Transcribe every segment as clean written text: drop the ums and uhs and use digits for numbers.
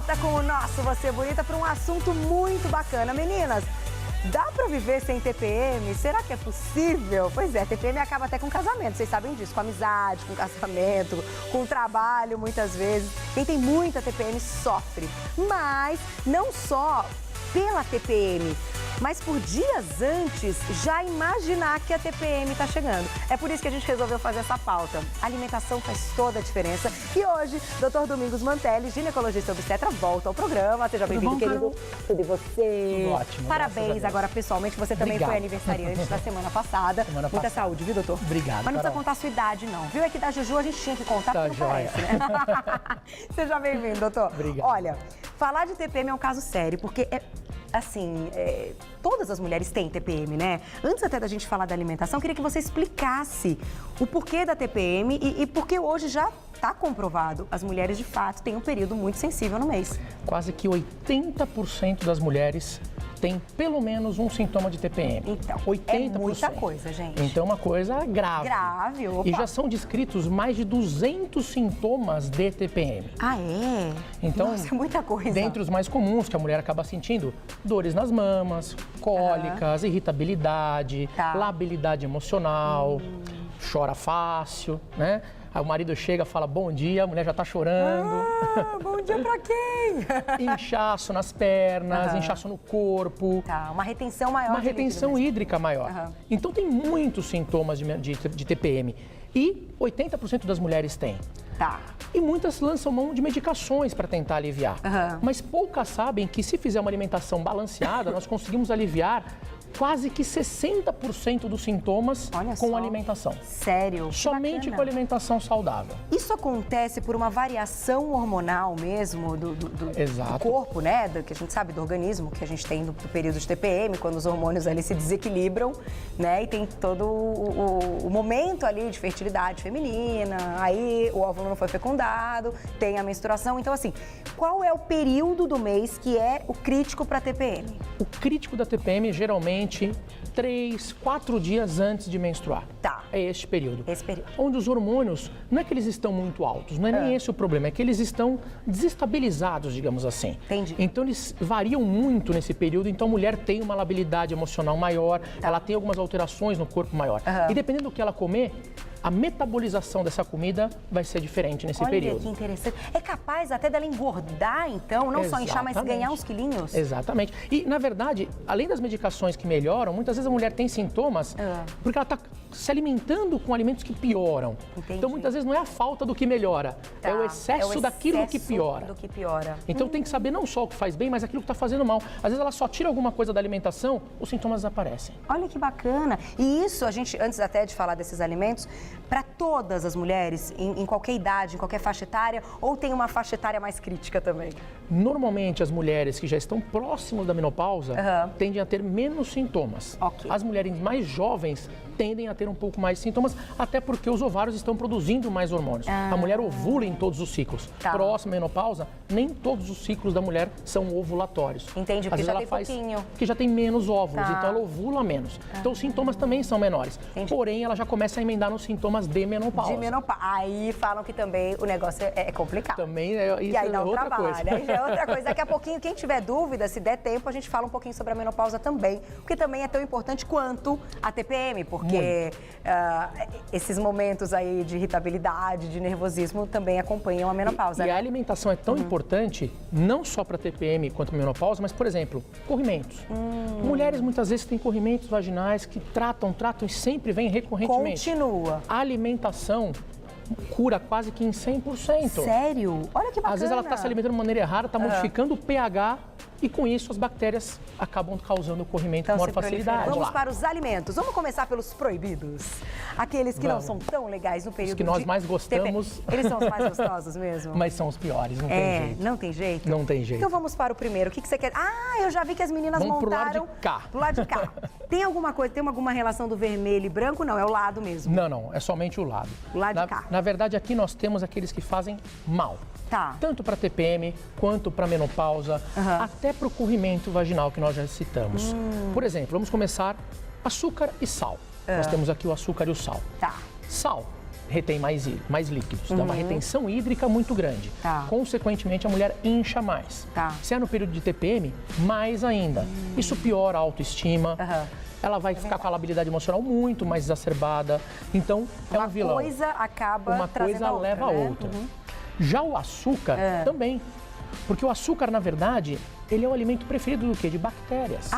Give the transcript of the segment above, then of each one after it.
volta com o nosso Você Bonita para um assunto muito bacana. Meninas, dá para viver sem TPM? Será que é possível? Pois é, TPM acaba até com casamento, vocês sabem disso, com amizade, com casamento, com trabalho muitas vezes. Quem tem muita TPM sofre, mas não só pela TPM, mas por dias antes já imaginar que a TPM está chegando. É por isso que a gente resolveu fazer essa pauta. A alimentação faz toda a diferença. E hoje, Dr. Domingos Mantelli, ginecologista obstetra, volta ao programa. Seja bem-vindo, querido. Tudo e você? Tudo ótimo. Parabéns. Agora, pessoalmente, você também foi aniversariante da semana passada. Muita saúde, viu, doutor? Obrigado, Mas não precisa Carol. contar a sua idade, não. Viu? É que da Juju a gente tinha que contar, Tá porque não joia. parece, né? Seja bem-vindo, doutor. Obrigado. Olha, falar de TPM é um caso sério, porque todas as mulheres têm TPM, né? Antes até da gente falar da alimentação, queria que você explicasse o porquê da TPM e porque hoje já está comprovado, as mulheres de fato têm um período muito sensível no mês. Quase que 80% das mulheres têm pelo menos um sintoma de TPM. Então, 80%. é muita coisa, gente. Então é uma coisa grave. Grave, opa. E já são descritos mais de 200 sintomas de TPM. Ah, é? Então, Nossa, é muita coisa. Dentre os mais comuns que a mulher acaba sentindo, dores nas mamas, cólicas, irritabilidade, Tá. labilidade emocional, chora fácil, né? Aí o marido chega e fala bom dia, a mulher já tá chorando. Ah, bom dia pra quem? Inchaço nas pernas, inchaço no corpo. Tá, uma retenção maior Uma de líquido retenção mesmo. hídrica maior. Aham. Então tem muitos sintomas de TPM. E 80% das mulheres têm. Tá. E muitas lançam mão de medicações para tentar aliviar. Aham. Mas poucas sabem que se fizer uma alimentação balanceada, nós conseguimos aliviar quase que 60% dos sintomas Olha com só. alimentação. Sério? Que Somente bacana. com alimentação saudável. Isso acontece por uma variação hormonal mesmo do Exato. corpo, né? Que a gente sabe, do organismo que a gente tem no período de TPM, quando os hormônios ali se desequilibram, né? E tem todo o momento ali de fertilidade feminina, aí o óvulo não foi fecundado, tem a menstruação. Então, assim, qual é o período do mês que é o crítico para TPM? O crítico da TPM geralmente 3, 4 dias antes de menstruar. Tá. É este período. Esse período. Onde os hormônios, não é que eles estão muito altos, não é nem esse o problema, é que eles estão desestabilizados, digamos assim. Entendi. Então eles variam muito nesse período, então a mulher tem uma labilidade emocional maior, ela tem algumas alterações no corpo maior. E dependendo do que ela comer, a metabolização dessa comida vai ser diferente nesse Olha período. que interessante. É capaz até dela engordar, então, não só inchar, mas Exatamente. ganhar uns quilinhos? Exatamente. E, na verdade, além das medicações que melhoram, muitas vezes a mulher tem sintomas porque ela está se alimentando com alimentos que pioram. Entendi. Então, muitas vezes, não é a falta do que melhora, Tá. é o excesso daquilo que excesso piora. do que piora. Então, tem que saber não só o que faz bem, mas aquilo que está fazendo mal. Às vezes, ela só tira alguma coisa da alimentação, os sintomas desaparecem. Olha que bacana. E isso, a gente, antes até de falar desses alimentos, para todas as mulheres, em qualquer idade, em qualquer faixa etária, ou tem uma faixa etária mais crítica também? Normalmente, as mulheres que já estão próximas da menopausa Aham. tendem a ter menos sintomas. Ok. As mulheres mais jovens tendem a ter um pouco mais de sintomas, até porque os ovários estão produzindo mais hormônios. A mulher ovula em todos os ciclos. Tá. Próxima à menopausa, nem todos os ciclos da mulher são ovulatórios. Entendi, Às porque vezes já ela tem faz, pouquinho. porque já tem menos óvulos, Tá. então ela ovula menos. Então os sintomas também são menores. Entendi. Porém, ela já começa a emendar nos sintomas de menopausa. De menopausa. Aí falam que também o negócio é complicado. Também é, isso E aí é dá um outra trabalho, coisa. aí já é outra coisa. Daqui a pouquinho, quem tiver dúvida, se der tempo, a gente fala um pouquinho sobre a menopausa também, porque também é tão importante quanto a TPM, porque esses momentos aí de irritabilidade, de nervosismo também acompanham a menopausa. E a alimentação é tão importante, não só para TPM quanto para menopausa, mas, por exemplo, corrimentos. Mulheres muitas vezes têm corrimentos vaginais que tratam e sempre vêm recorrentemente. Continua. A alimentação cura quase que em 100%. Sério? Olha que bacana. Às vezes ela está se alimentando de maneira errada, está modificando o pH e com isso as bactérias acabam causando o corrimento com maior se proliferando. facilidade. Vamos Lá. para os alimentos. Vamos começar pelos proibidos. Aqueles que não são tão legais no período que nós de mais gostamos. TPM. Eles são os mais gostosos mesmo? Mas são os piores, não tem jeito. Não tem jeito? Não tem jeito. Então vamos para o primeiro. O que você quer? Ah, eu já vi que as meninas Vamos pro montaram... lado de cá. Pro lado de cá. Tem alguma coisa, tem alguma relação do vermelho e branco? Não, é o lado mesmo. Não, é somente o lado. O lado de cá. Na verdade, aqui nós temos aqueles que fazem mal. Tá. Tanto para TPM, quanto para menopausa, até para o corrimento vaginal que nós já citamos. Por exemplo, vamos começar açúcar e sal. Nós temos aqui o açúcar e o sal. Tá. Sal retém mais líquidos, dá uma retenção hídrica muito grande. Consequentemente, a mulher incha mais. Se é no período de TPM, mais ainda. Isso piora a autoestima. Ela vai ficar com a labilidade emocional muito mais exacerbada. Então, é um vilão. Uma coisa acaba Uma coisa leva a outra. Já o açúcar também. Porque o açúcar, na verdade, ele é o alimento preferido do quê? De bactérias.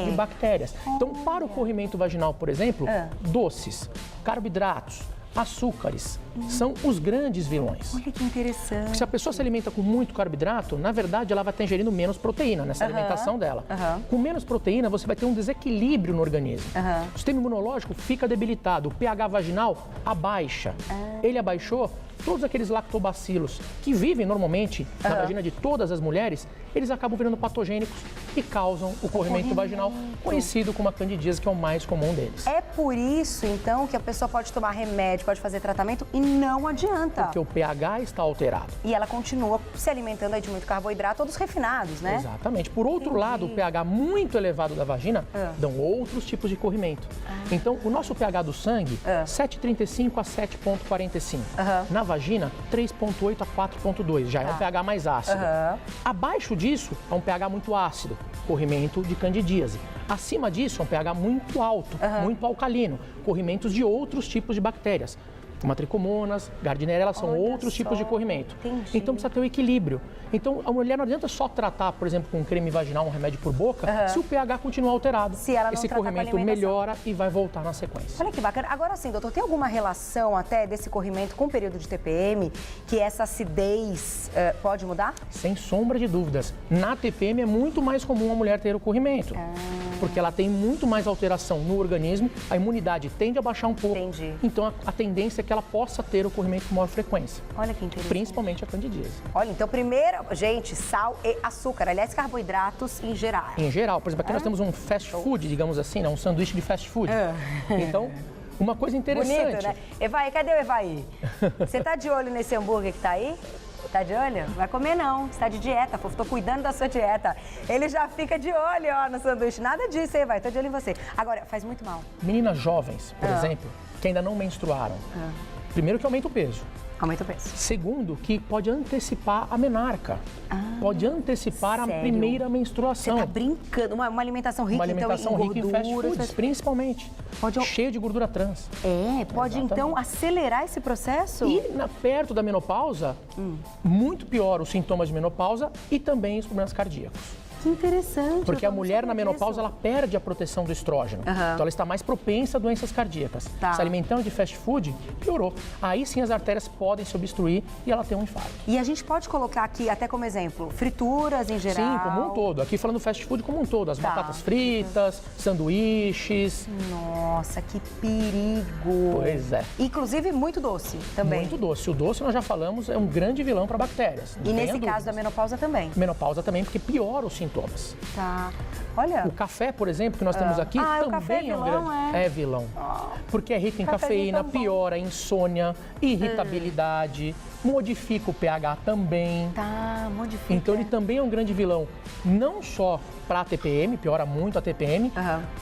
De bactérias. Então, para o corrimento vaginal, por exemplo, doces, carboidratos, açúcares são os grandes vilões. Olha que interessante. Porque se a pessoa se alimenta com muito carboidrato, na verdade ela vai estar ingerindo menos proteína nessa alimentação dela. Com menos proteína, você vai ter um desequilíbrio no organismo. O sistema imunológico fica debilitado, o pH vaginal abaixa. Ele abaixou, todos aqueles lactobacilos que vivem normalmente na vagina de todas as mulheres, eles acabam virando patogênicos e causam o corrimento vaginal, conhecido como a candidíase, que é o mais comum deles. É por isso, então, que a pessoa pode tomar remédio, pode fazer tratamento e não adianta. Porque o pH está alterado. E ela continua se alimentando aí de muito carboidrato ou dos refinados, né? Exatamente. Por outro lado, o pH muito elevado da vagina dão outros tipos de corrimento. Então, o nosso pH do sangue, 7,35 a 7,45. Na vagina, 3,8 a 4,2. Já é um pH mais ácido. Abaixo disso, é um pH muito ácido, corrimento de candidíase. Acima disso, é um pH muito alto, muito alcalino, corrimentos de outros tipos de bactérias. Como a tricomonas, gardnerella, são outros tipos de corrimento. Então precisa ter o equilíbrio. Então a mulher não adianta só tratar, por exemplo, com um creme vaginal, um remédio por boca, se o pH continuar alterado. Se ela não esse corrimento melhora e vai voltar na sequência. Olha que bacana. Agora sim, doutor, tem alguma relação até desse corrimento com o período de TPM, que essa acidez pode mudar? Sem sombra de dúvidas. Na TPM é muito mais comum a mulher ter o corrimento. Porque ela tem muito mais alteração no organismo, a imunidade tende a baixar um pouco. Então a tendência é que ela possa ter o corrimento com maior frequência. Olha que interessante. Principalmente a candidíase. Olha, então primeiro, gente, sal e açúcar, aliás, carboidratos em geral. Em geral, por exemplo, aqui nós temos um fast food, digamos assim, né? Um sanduíche de fast food. Então, uma coisa interessante. Bonito, né? Evaí, cadê o Evaí? Você tá de olho nesse hambúrguer que tá aí? Tá de olho? Não vai comer não, você tá de dieta, fofo, tô cuidando da sua dieta. Ele já fica de olho, ó, no sanduíche. Nada disso, aí vai, tô de olho em você. Agora, faz muito mal. Meninas jovens, por exemplo, que ainda não menstruaram. Primeiro que aumenta o peso. Aumenta o peso. Segundo, que pode antecipar a menarca. Pode antecipar a primeira menstruação. Você tá brincando? Uma alimentação rica, uma alimentação então, rica em fast foods, principalmente. Cheio de gordura trans. Pode então acelerar esse processo? E perto da menopausa, muito pior os sintomas de menopausa e também os problemas cardíacos. Que interessante. Porque a mulher na menopausa, ela perde a proteção do estrógeno. Então ela está mais propensa a doenças cardíacas. Se alimentando de fast food, piorou. Aí sim as artérias podem se obstruir e ela tem um infarto. E a gente pode colocar aqui, até como exemplo, frituras em geral? Sim, como um todo. Aqui falando fast food como um todo. As batatas fritas, sanduíches. Nossa, que perigo. Pois é. Inclusive muito doce também. Muito doce. O doce, nós já falamos, é um grande vilão para bactérias. E nesse caso da menopausa também? Menopausa também, porque piora os sintomas. Olha. O café, por exemplo, que nós temos aqui, também o café é vilão, um grande... É vilão. Porque é rico em cafeína, piora a insônia, irritabilidade, modifica o pH também. Modifica. Então ele também é um grande vilão, não só para a TPM, piora muito a TPM,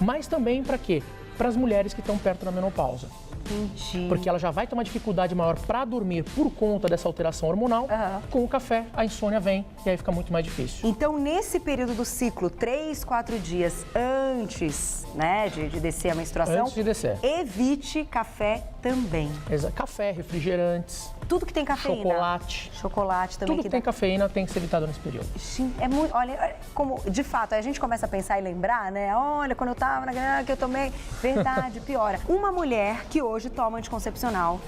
mas também para quê? Para as mulheres que estão perto da menopausa. Entendi. Porque ela já vai ter uma dificuldade maior para dormir por conta dessa alteração hormonal. Com o café, a insônia vem e aí fica muito mais difícil. Então, nesse período do ciclo, 3, 4 dias antes, né, de descer a menstruação, antes de descer, evite café também. Café, refrigerantes. Tudo que tem cafeína. Chocolate também. Tudo que tem cafeína tem que ser evitado nesse período. Sim, é muito. Olha, como de fato a gente começa a pensar e lembrar, né? Olha, quando eu tava na grana que eu tomei, verdade, piora. Uma mulher que hoje toma anticoncepcional,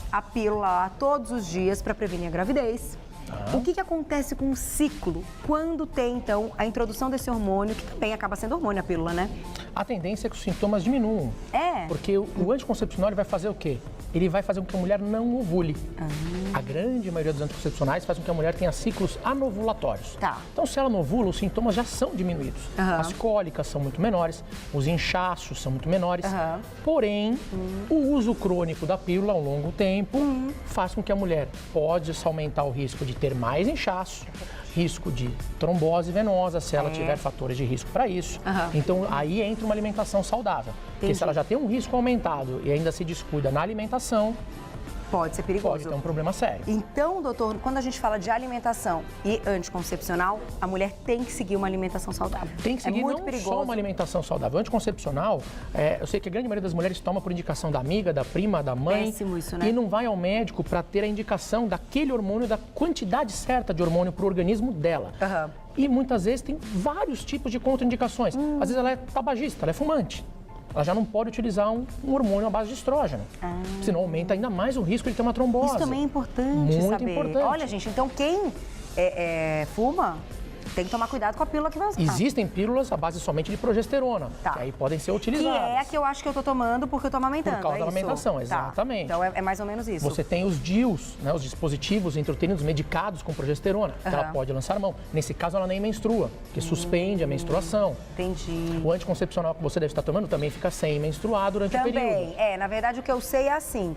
a pílula lá todos os dias para prevenir a gravidez. O que acontece com o ciclo quando tem, então, a introdução desse hormônio, que também acaba sendo hormônio, a pílula, né? A tendência é que os sintomas diminuam. Porque o anticoncepcional ele vai fazer o quê? Ele vai fazer com que a mulher não ovule. A grande maioria dos anticoncepcionais faz com que a mulher tenha ciclos anovulatórios. Então, se ela não ovula, os sintomas já são diminuídos. As cólicas são muito menores, os inchaços são muito menores. Porém, o uso crônico da pílula ao longo tempo faz com que a mulher pode aumentar o risco de ter mais inchaço, risco de trombose venosa, se ela tiver fatores de risco para isso. Então, aí entra uma alimentação saudável. Porque se ela já tem um risco aumentado e ainda se descuida na alimentação, Pode ser perigoso. Pode ter um problema sério. Então, doutor, quando a gente fala de alimentação e anticoncepcional, a mulher tem que seguir uma alimentação saudável. Tem que seguir muito não perigoso. só uma alimentação saudável. Anticoncepcional, eu sei que a grande maioria das mulheres toma por indicação da amiga, da prima, da mãe. Péssimo isso, né? E não vai ao médico para ter a indicação daquele hormônio, da quantidade certa de hormônio para o organismo dela. E muitas vezes tem vários tipos de contraindicações. Às vezes ela é tabagista, ela é fumante. Ela já não pode utilizar um hormônio à base de estrógeno. Senão aumenta ainda mais o risco de ter uma trombose. Isso também é importante Muito saber. importante. Olha, gente, então quem fuma tem que tomar cuidado com a pílula que vai usar. Existem pílulas à base somente de progesterona, que aí podem ser utilizadas. Que é a que eu acho que eu tô tomando porque eu tô amamentando. Por causa da amamentação, exatamente. Então é mais ou menos isso. Você tem os DIUs, né, os dispositivos intrauterinos medicados com progesterona, que ela pode lançar mão. Nesse caso, ela nem menstrua, porque suspende a menstruação. Entendi. O anticoncepcional que você deve estar tomando também fica sem menstruar durante o período. Na verdade, o que eu sei é assim,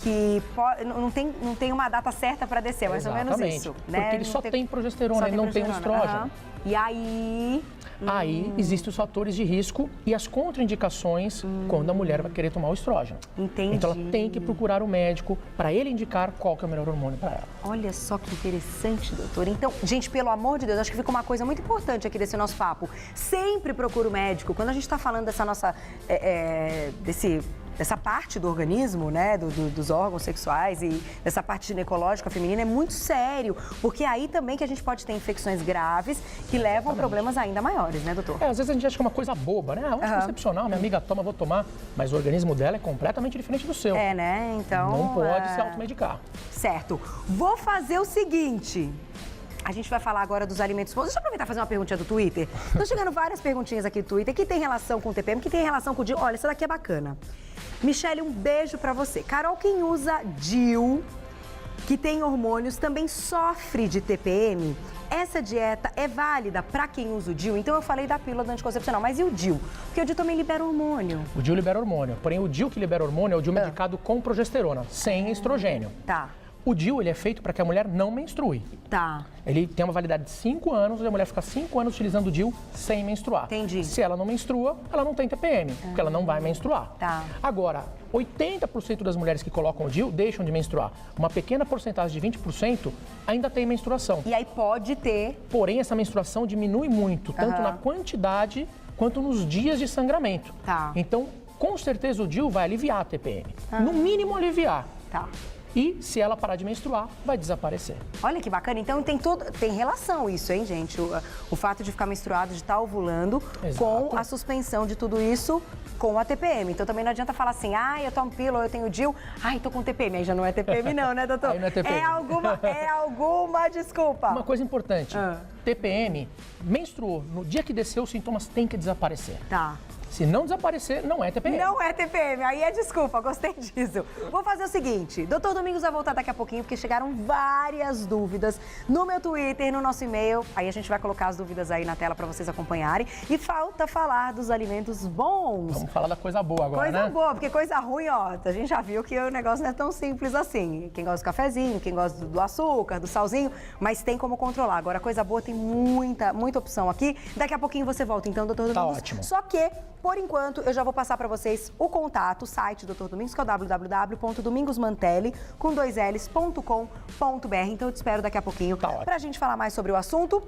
que não tem uma data certa para descer, mais ou menos isso. Porque né? ele só tem progesterona, ele não tem o estrógeno. E aí... Aí existem os fatores de risco e as contraindicações quando a mulher vai querer tomar o estrógeno. Entendi. Então ela tem que procurar o médico para ele indicar qual que é o melhor hormônio para ela. Olha só que interessante, doutor. Então, gente, pelo amor de Deus, acho que fica uma coisa muito importante aqui desse nosso papo. Sempre procura o médico. Quando a gente está falando dessa nossa... dessa parte do organismo, né, dos órgãos sexuais e dessa parte ginecológica feminina é muito sério, porque aí também que a gente pode ter infecções graves que levam a problemas ainda maiores, né, doutor? Às vezes a gente acha que é uma coisa boba, né? Anticoncepcional, minha amiga toma, vou tomar, mas o organismo dela é completamente diferente do seu. Né? Então... Não pode se automedicar. Certo. Vou fazer o seguinte... A gente vai falar agora dos alimentos bons. Deixa eu aproveitar e fazer uma perguntinha do Twitter. Estão chegando várias perguntinhas aqui do Twitter que tem relação com o TPM, que tem relação com o DIU. Olha, essa daqui é bacana. Michele, um beijo pra você. Carol, quem usa DIU, que tem hormônios, também sofre de TPM? Essa dieta é válida para quem usa o DIU? Então eu falei da pílula do anticoncepcional, mas e o DIU? Porque o DIU também libera hormônio. O DIU libera hormônio, porém o DIU que libera hormônio é o DIU medicado com progesterona, sem estrogênio. Tá. O DIU, ele é feito para que a mulher não menstrue. Tá. Ele tem uma validade de 5 anos e a mulher fica 5 anos utilizando o DIU sem menstruar. Entendi. Se ela não menstrua, ela não tem TPM, porque ela não vai menstruar. Tá. Agora, 80% das mulheres que colocam o DIU deixam de menstruar. Uma pequena porcentagem de 20% ainda tem menstruação. E aí pode ter... Porém, essa menstruação diminui muito, tanto na quantidade quanto nos dias de sangramento. Tá. Então, com certeza o DIU vai aliviar a TPM. No mínimo, aliviar. Tá. E se ela parar de menstruar, vai desaparecer. Olha que bacana. Então tem relação isso, hein, gente? O fato de ficar menstruado, de estar ovulando, com a suspensão de tudo isso com a TPM. Então também não adianta falar assim, eu tomo pílula, eu tenho DIU, tô com TPM. Aí já não é TPM não, né, doutor? Aí não é TPM. É alguma desculpa. Uma coisa importante, TPM, menstruou, no dia que desceu, os sintomas têm que desaparecer. Tá. Se não desaparecer, não é TPM. Não é TPM, aí é desculpa, gostei disso. Vou fazer o seguinte, Dr. Domingos vai voltar daqui a pouquinho, porque chegaram várias dúvidas no meu Twitter, no nosso e-mail. Aí a gente vai colocar as dúvidas aí na tela para vocês acompanharem. E falta falar dos alimentos bons. Vamos falar da coisa boa agora, né? Coisa boa, porque coisa ruim, a gente já viu que o negócio não é tão simples assim. Quem gosta do cafezinho, quem gosta do açúcar, do salzinho, mas tem como controlar. Agora, coisa boa tem muita opção aqui. Daqui a pouquinho você volta, então, Dr. Domingos. Tá ótimo. Só que... Por enquanto, eu já vou passar para vocês o contato, o site do Dr. Domingos, que é o www.domingosmantelli.com.br. Então eu te espero daqui a pouquinho para a gente falar mais sobre o assunto.